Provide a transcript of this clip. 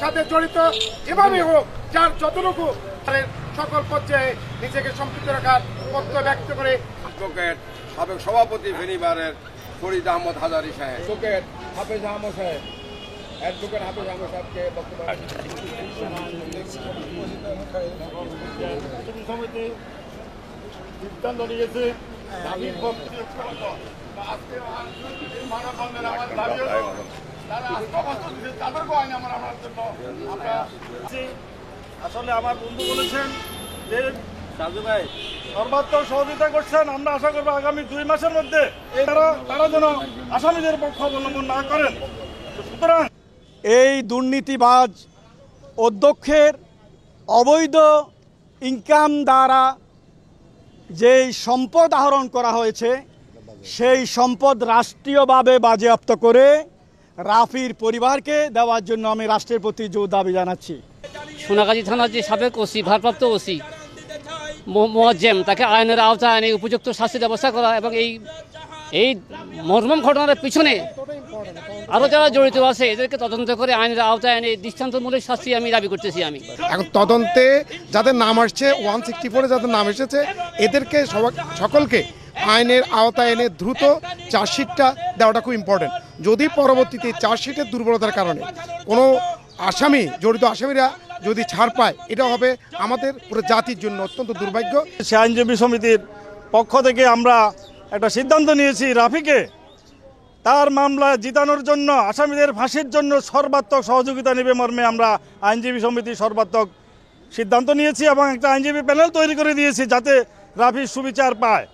সাথে জড়িত, যেভাবে হোক যার যতটুকু সকল পর্যায়ে নিজেকে সম্পৃক্ত রাখার পত্র ব্যক্ত করে অ্যাডভোকেট সাবেক সভাপতি ফেনীবারের ফরিদ আহমদ হাজারী সাহেব, অ্যাডভোকেট হাফেজ আহমদ সাহেব, অ্যাডভোকেট হাফেজ আহমদ সাহেবকে বক্তব্য সমিতি সিদ্ধান্ত নিয়েছে আসলে আমার বন্ধু বলেছেন যে সাজু ভাই সর্বাত্মক সহযোগিতা করছেন। আমরা আশা করবো আগামী 2 মাসের মধ্যে তারা যেন আসামিদের পক্ষ অবলম্বন না করেন। সুতরাং এই দুর্নীতিবাজ অধ্যক্ষের অবৈধ ইনকাম দ্বারা যেই সম্পদ আহরণ করা হয়েছে সেই সম্পদ রাষ্ট্রীয়ভাবে বাজেয়াপ্ত করে রাফির পরিবারকে দেওয়ার জন্য আমি রাষ্ট্রের প্রতি জোর দাবি জানাচ্ছি। সোনাগাজী থানার যে সাবেক ওসি, ভারপ্রাপ্ত ওসি মোয়াজ্জেম, তাকে আইনের আওতায় এনে উপযুক্ত শাস্তির ব্যবস্থা করা এবং এই মর্মম ঘটনার পিছনে আরও যারা জড়িত আছে এদেরকে তদন্ত করে আইনের আওতায় এনে দৃষ্টান্তমূলক শাস্তি আমি দাবি করতেছি। আমি এখন তদন্তে যাদের নাম আসছে 164-এ যাদের নাম এসেছে এদেরকে সকলকে আইনের আওতায় এনে দ্রুত চার্জশিটটা দেওয়াটা খুব ইম্পর্টেন্ট। যদি পরবর্তীতে চার্জশিটের দুর্বলতার কারণে কোনো জড়িত আসামিরা যদি ছাড় পায়, এটা হবে আমাদের পুরো জাতির জন্য অত্যন্ত দুর্ভাগ্য। আইনজীবী সমিতির পক্ষ থেকে আমরা একটা সিদ্ধান্ত নিয়েছি, রাফিকে তার মামলা জিতানোর জন্য, আসামিদের ফাঁসির জন্য সর্বাত্মক সহযোগিতা নেবে মর্মে আমরা আইনজীবী সমিতি সর্বাত্মক সিদ্ধান্ত নিয়েছি এবং একটা আইনজীবী প্যানেল তৈরি করে দিয়েছি যাতে রাফি সুবিচার পায়।